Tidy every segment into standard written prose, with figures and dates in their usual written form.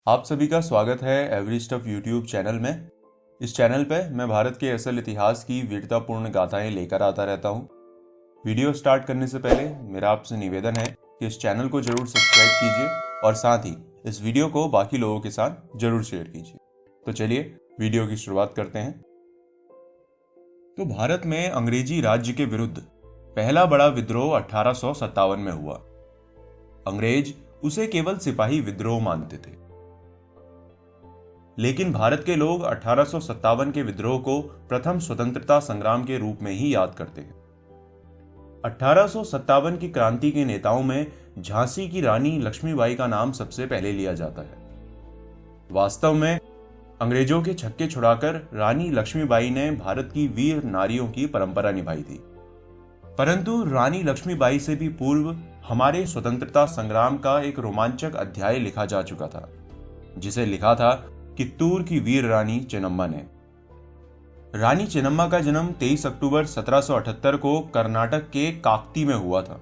आप सभी का स्वागत है एवरी स्टफ यूट्यूब चैनल में। इस चैनल पे मैं भारत के असल इतिहास की वीरतापूर्ण गाथाएं लेकर आता रहता हूँ। वीडियो स्टार्ट करने से पहले मेरा आपसे निवेदन है कि इस चैनल को जरूर सब्सक्राइब कीजिए और साथ ही इस वीडियो को बाकी लोगों के साथ जरूर शेयर कीजिए। तो चलिए वीडियो की शुरुआत करते हैं। तो भारत में अंग्रेजी राज्य के विरुद्ध पहला बड़ा विद्रोह 1857 में हुआ। अंग्रेज उसे केवल सिपाही विद्रोह मानते थे, लेकिन भारत के लोग 1857 के विद्रोह को प्रथम स्वतंत्रता संग्राम के रूप में ही याद करते हैं। 1857 की क्रांति के नेताओं में झांसी की रानी लक्ष्मीबाई का नाम सबसे पहले लिया जाता है। वास्तव में अंग्रेजों के छक्के छुड़ाकर रानी लक्ष्मीबाई ने भारत की वीर नारियों की परंपरा निभाई थी। परंतु रानी लक्ष्मीबाई से भी पूर्व हमारे स्वतंत्रता संग्राम का एक रोमांचक अध्याय लिखा जा चुका था, जिसे लिखा था कित्तूर की वीर रानी चेन्नम्मा ने। रानी चेन्नम्मा का जन्म 23 अक्टूबर 1778 को कर्नाटक के काकती में हुआ था।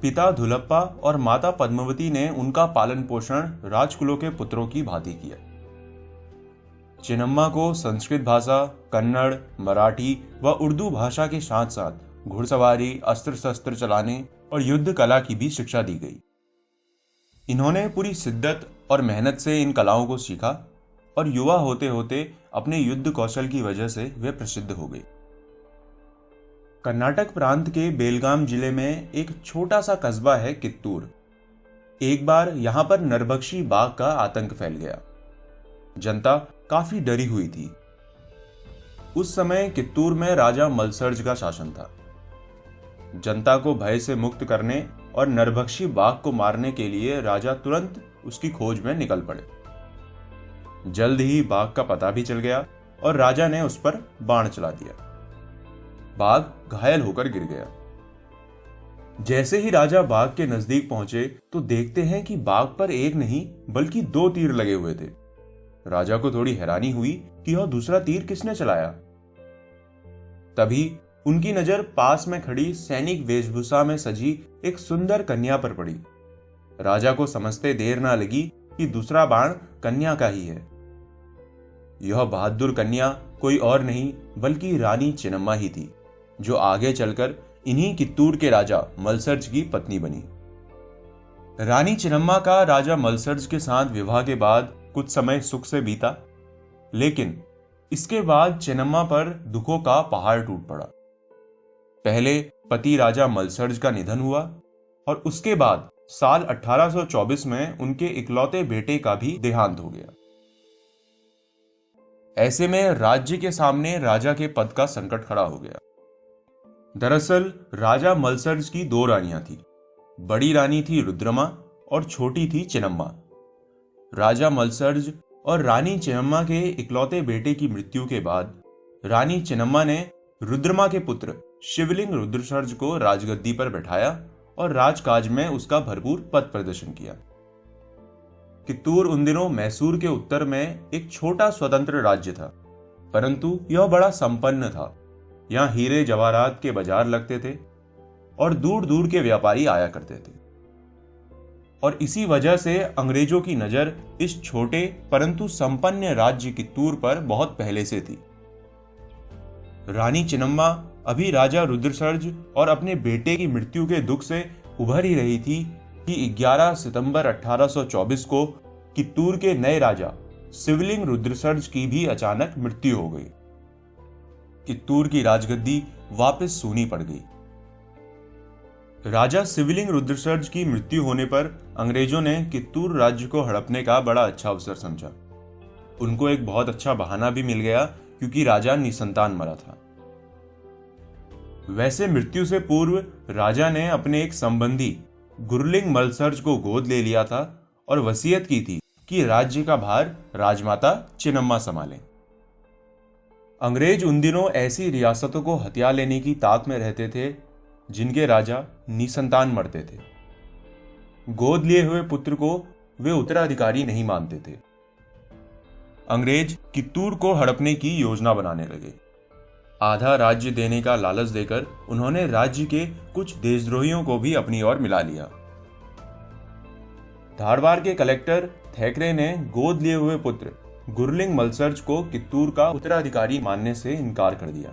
पिता धुलप्पा और माता पद्मावती ने उनका पालन पोषण राजकुलों के पुत्रों की भांति किया। चेन्नम्मा को संस्कृत भाषा, कन्नड़, मराठी व उर्दू भाषा के साथ साथ घुड़सवारी, अस्त्र शस्त्र चलाने और युद्ध कला की भी शिक्षा दी गई। इन्होंने पूरी शिद्दत और मेहनत से इन कलाओं को सीखा और युवा होते होते अपने युद्ध कौशल की वजह से वे प्रसिद्ध हो गए। कर्नाटक प्रांत के बेलगाम जिले में एक छोटा सा कस्बा है कित्तूर। एक बार यहां पर नरभक्षी बाघ का आतंक फैल गया। जनता काफी डरी हुई थी। उस समय कित्तूर में राजा मलसर्ज का शासन था। जनता को भय से मुक्त करने और नरभक्षी बाघ को मारने के लिए राजा तुरंत उसकी खोज में निकल पड़े। जल्द ही बाघ का पता भी चल गया और राजा ने उस पर बाण चला दिया। बाघ घायल होकर गिर गया। जैसे ही राजा बाघ के नजदीक पहुंचे तो देखते हैं कि बाघ पर एक नहीं बल्कि 2 तीर लगे हुए थे। राजा को थोड़ी हैरानी हुई कि यह दूसरा तीर किसने चलाया। तभी उनकी नजर पास में खड़ी सैनिक वेशभूषा में सजी एक सुंदर कन्या पर पड़ी। राजा को समझते देर ना लगी कि दूसरा बाण कन्या का ही है। यह बहादुर कन्या कोई और नहीं बल्कि रानी चेन्नम्मा ही थी, जो आगे चलकर इन्हीं कित्तूर के राजा मलसर्ज की पत्नी बनी। रानी चेन्नम्मा का राजा मलसर्ज के साथ विवाह के बाद कुछ समय सुख से बीता, लेकिन इसके बाद चेन्नम्मा पर दुखों का पहाड़ टूट पड़ा। पहले पति राजा मलसर्ज का निधन हुआ और उसके बाद साल 1824 में उनके इकलौते बेटे का भी देहांत हो गया। ऐसे में राज्य के सामने राजा के पद का संकट खड़ा हो गया। दरअसल राजा मलसर्ज की 2 रानियां थी। बड़ी रानी थी रुद्रमा और छोटी थी चेन्नम्मा। राजा मलसर्ज और रानी चेन्नम्मा के इकलौते बेटे की मृत्यु के बाद रानी चेन्नम्मा ने रुद्रमा के पुत्र शिवलिंग रुद्रसर्ज को राजगद्दी पर बैठाया और राजकाज में उसका भरपूर पद प्रदर्शन किया। कित्तूर उन दिनों मैसूर के उत्तर में एक छोटा स्वतंत्र राज्य था, परंतु यह बड़ा संपन्न था। यहाँ हीरे जवाहरात के बाजार लगते थे और दूर दूर के व्यापारी आया करते थे, और इसी वजह से अंग्रेजों की नजर इस छोटे परंतु संपन्न राज्य कित्तूर पर बहुत पहले से थी। रानी चेन्नम्मा अभी राजा रुद्रसर्ज और अपने बेटे की मृत्यु के दुख से उभर ही रही थी कि 11 सितंबर 1824 को कित्तूर के नए राजा शिवलिंग रुद्रसर्ज की भी अचानक मृत्यु हो गई। कित्तूर की राजगद्दी वापस सूनी पड़ गई। राजा शिवलिंग रुद्रसर्ज की मृत्यु होने पर अंग्रेजों ने कित्तूर राज्य को हड़पने का बड़ा अच्छा अवसर समझा। उनको एक बहुत अच्छा बहाना भी मिल गया, क्योंकि राजा निसंतान मरा था। वैसे मृत्यु से पूर्व राजा ने अपने एक संबंधी गुरलिंग मलसर्ज को गोद ले लिया था और वसीयत की थी कि राज्य का भार राजमाता चेन्नम्मा संभालें। अंग्रेज उन दिनों ऐसी रियासतों को हथिया लेने की ताक में रहते थे जिनके राजा निसंतान मरते थे। गोद लिए हुए पुत्र को वे उत्तराधिकारी नहीं मानते थे। अंग्रेज कित्तूर को हड़पने की योजना बनाने लगे। आधा राज्य देने का लालच देकर उन्होंने राज्य के कुछ देशद्रोहियों को भी अपनी ओर मिला लिया। धारवाड़ के कलेक्टर थैकरे ने गोद लिए हुए पुत्र गुरलिंग मलसर्ज को कित्तूर का उत्तराधिकारी मानने से इनकार कर दिया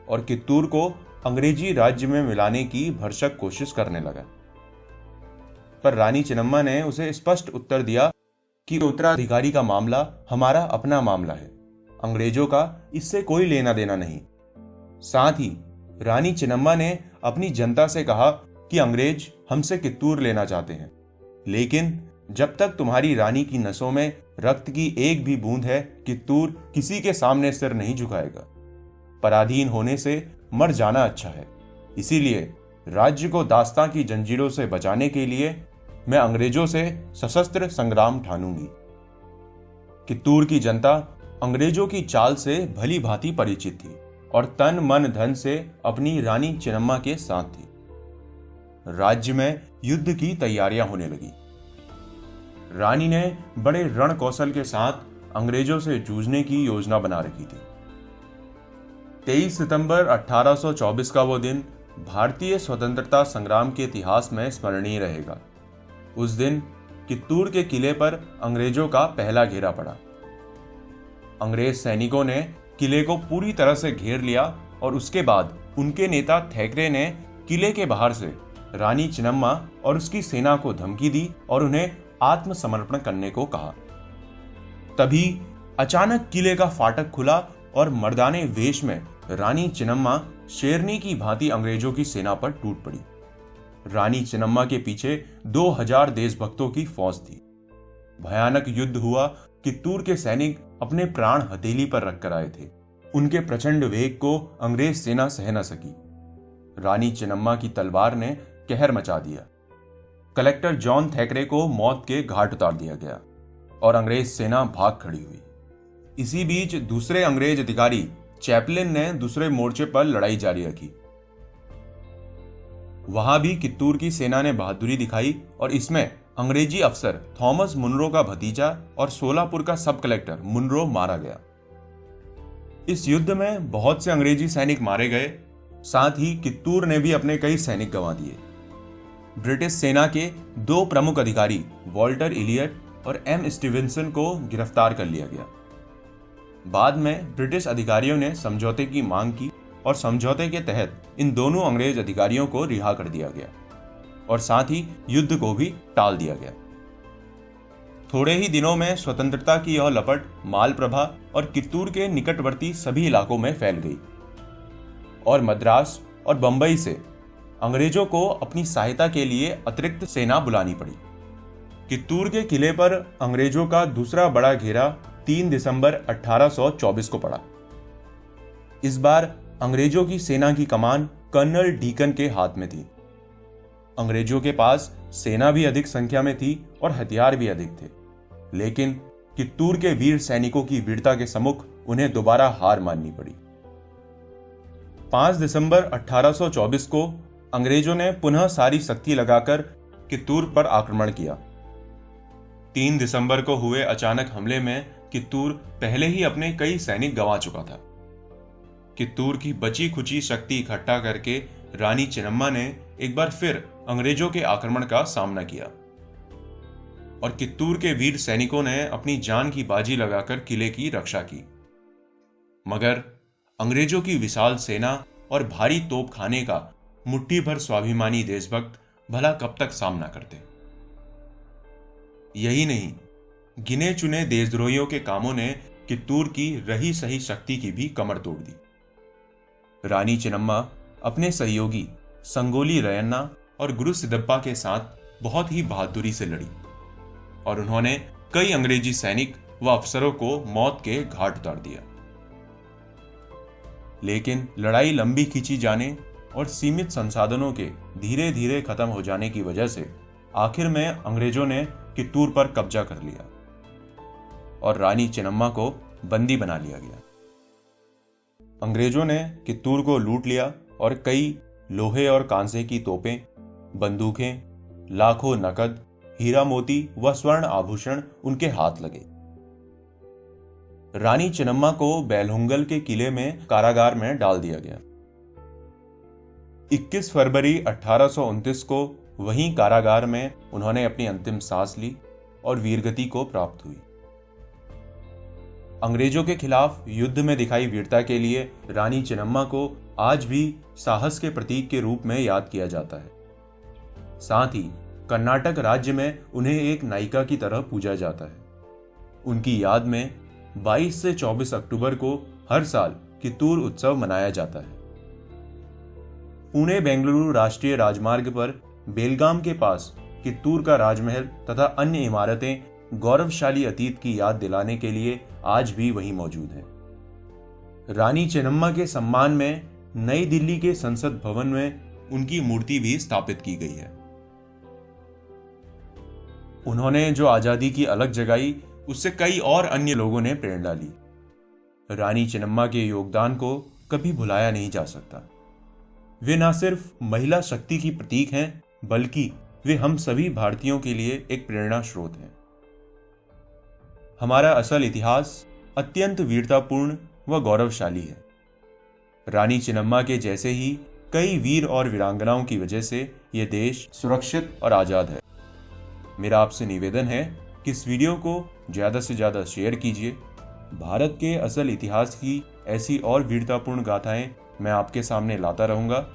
और कित्तूर को अंग्रेजी राज्य में मिलाने की भरसक कोशिश करने लगा। पर रानी चिन्नम्मा ने उसे स्पष्ट उत्तर दिया कि उत्तराधिकारी का मामला हमारा अपना मामला है, अंग्रेजों का इससे कोई लेना देना नहीं। साथ ही रानी चिन्नम्मा ने अपनी जनता से कहा कि अंग्रेज हमसे कित्तूर लेना चाहते हैं, लेकिन जब तक तुम्हारी रानी की नसों में रक्त की एक भी बूंद है, कित्तूर किसी के सामने सिर नहीं झुकाएगा। पराधीन होने से मर जाना अच्छा है। इसीलिए राज्य को दास्तां की जंजीरों से बचाने के लिए मैं अंग्रेजों से सशस्त्र संग्राम ठानूंगी। कित्तूर की जनता अंग्रेजों की चाल से भली भांति परिचित थी और तन मन धन से अपनी रानी चिन्नम्मा के साथ थी। राज्य में युद्ध की तैयारियां होने लगी। रानी ने बड़े रण कौशल के साथ अंग्रेजों से जूझने की योजना बना रखी थी। 23 सितंबर 1824 का वो दिन भारतीय स्वतंत्रता संग्राम के इतिहास में स्मरणीय रहेगा। उस दिन कित्तूर के किले पर अंग्रेजों का पहला घेरा पड़ा। अंग्रेज सैनिकों ने किले को पूरी तरह से घेर लिया और उसके बाद उनके नेता थैकरे ने किले के बाहर से रानी चिन्नम्मा और उसकी सेना को धमकी दी और उन्हें आत्मसमर्पण करने को कहा। तभी अचानक किले का फाटक खुला और मर्दाने वेश में रानी चिन्नम्मा शेरनी की भांति अंग्रेजों की सेना पर टूट पड़ी। रानी चिन्नम्मा के पीछे 2000 देशभक्तों की फौज थी। भयानक युद्ध हुआ। कित्तूर के सैनिक अपने प्राण हथेली पर रखकर आए थे। उनके प्रचंड वेग को अंग्रेज सेना सह न सकी। रानी चिन्नम्मा की तलवार ने कहर मचा दिया। कलेक्टर जॉन थैकरे को मौत के घाट उतार दिया गया और अंग्रेज सेना भाग खड़ी हुई। इसी बीच दूसरे अंग्रेज अधिकारी चैपलिन ने दूसरे मोर्चे पर लड़ाई जारी रखी। वहां भी कित्तूर की सेना ने बहादुरी दिखाई और इसमें अंग्रेजी अफसर थॉमस मुनरो का भतीजा और सोलापुर का सब कलेक्टर मुनरो मारा गया। इस युद्ध में बहुत से अंग्रेजी सैनिक मारे गए। साथ ही कित्तूर ने भी अपने कई सैनिक गंवा दिए। ब्रिटिश सेना के 2 प्रमुख अधिकारी वॉल्टर इलियट और एम स्टीवेंसन को गिरफ्तार कर लिया गया। बाद में ब्रिटिश अधिकारियों ने समझौते की मांग की और समझौते के तहत इन दोनों अंग्रेज अधिकारियों को रिहा कर दिया गया और साथ ही युद्ध को भी टाल दिया गया। थोड़े ही दिनों में स्वतंत्रता की यह लपट मालप्रभा और कित्तूर के निकटवर्ती सभी इलाकों में फैल गई और मद्रास और बंबई से अंग्रेजों को अपनी सहायता के लिए अतिरिक्त सेना बुलानी पड़ी। कित्तूर के किले पर अंग्रेजों का दूसरा बड़ा घेरा 3 दिसंबर 1824 को पड़ा। इस बार अंग्रेजों की सेना की कमान कर्नल डीकन के हाथ में थी। अंग्रेजों के पास सेना भी अधिक संख्या में थी और हथियार भी अधिक थे, लेकिन कित्तूर के वीर सैनिकों की वीरता के सम्मुख उन्हें दोबारा हार माननी पड़ी। 5 दिसंबर 1824 को अंग्रेजों ने पुनः सारी शक्ति लगाकर कित्तूर पर आक्रमण किया। 3 दिसंबर को हुए अचानक हमले में कित्तूर पहले ही अपने कई सैनिक गंवा चुका था। कित्तूर की बची खुची शक्ति इकट्ठा करके रानी चिन्नम्मा ने एक बार फिर अंग्रेजों के आक्रमण का सामना किया और कित्तूर के वीर सैनिकों ने अपनी जान की बाजी लगाकर किले की रक्षा की। मगर अंग्रेजों की विशाल सेना और भारी तोपखाने का मुट्ठी भर स्वाभिमानी देशभक्त भला कब तक सामना करते। यही नहीं, गिने चुने देशद्रोहियों के कामों ने कित्तूर की रही सही शक्ति की भी कमर तोड़ दी। रानी चिन्नम्मा अपने सहयोगी संगोली रयन्ना और गुरु सिद्धप्पा के साथ बहुत ही बहादुरी से लड़ी और उन्होंने कई अंग्रेजी सैनिक व अफसरों को मौत के घाट उतार दिया। लेकिन लड़ाई लंबी खींची जाने और सीमित संसाधनों के धीरे धीरे खत्म हो जाने की वजह से आखिर में अंग्रेजों ने कित्तूर पर कब्जा कर लिया और रानी चिन्नम्मा को बंदी बना लिया गया। अंग्रेजों ने कित्तूर को लूट लिया और कई लोहे और कांसे की तोपें, बंदूकें, लाखों नकद, हीरा मोती व स्वर्ण आभूषण उनके हाथ लगे। रानी चिन्नम्मा को बेलहुंगल के किले में कारागार में डाल दिया गया। 21 फरवरी 1829 को वहीं कारागार में उन्होंने अपनी अंतिम सांस ली और वीरगति को प्राप्त हुई। अंग्रेजों के खिलाफ युद्ध में दिखाई वीरता के लिए रानी चेन्नम्मा को आज भी साहस के प्रतीक के रूप में याद किया जाता है। साथ ही कर्नाटक राज्य में उन्हें एक नायिका की तरह पूजा जाता है। उनकी याद में 22 से 24 अक्टूबर को हर साल कित्तूर उत्सव मनाया जाता है। पुणे बेंगलुरु राष्ट्रीय राजमार्ग पर बेलगाम के पास कित्तूर का राजमहल तथा अन्य इमारतें गौरवशाली अतीत की याद दिलाने के लिए आज भी वहीं मौजूद हैं। रानी चेन्नम्मा के सम्मान में नई दिल्ली के संसद भवन में उनकी मूर्ति भी स्थापित की गई है। उन्होंने जो आजादी की अलग जगाई, उससे कई और अन्य लोगों ने प्रेरणा ली। रानी चेन्नम्मा के योगदान को कभी भुलाया नहीं जा सकता। वे न सिर्फ महिला शक्ति की प्रतीक हैं, बल्कि वे हम सभी भारतीयों के लिए एक प्रेरणा स्रोत हैं। हमारा असल इतिहास अत्यंत वीरतापूर्ण व गौरवशाली है। रानी चेन्नम्मा के जैसे ही कई वीर और वीरांगनाओं की वजह से यह देश सुरक्षित और आजाद है। मेरा आपसे निवेदन है कि इस वीडियो को ज्यादा से ज्यादा शेयर कीजिए। भारत के असल इतिहास की ऐसी और वीरतापूर्ण गाथाएं मैं आपके सामने लाता रहूंगा,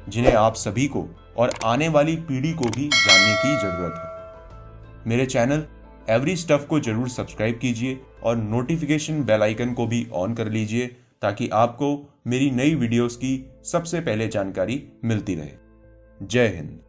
जिन्हें आप सभी को और आने वाली पीढ़ी को भी जानने की जरूरत है। मेरे चैनल एवरी स्टफ को जरूर सब्सक्राइब कीजिए और नोटिफिकेशन बेल आइकन को भी ऑन कर लीजिए, ताकि आपको मेरी नई वीडियोस की सबसे पहले जानकारी मिलती रहे। जय हिंद।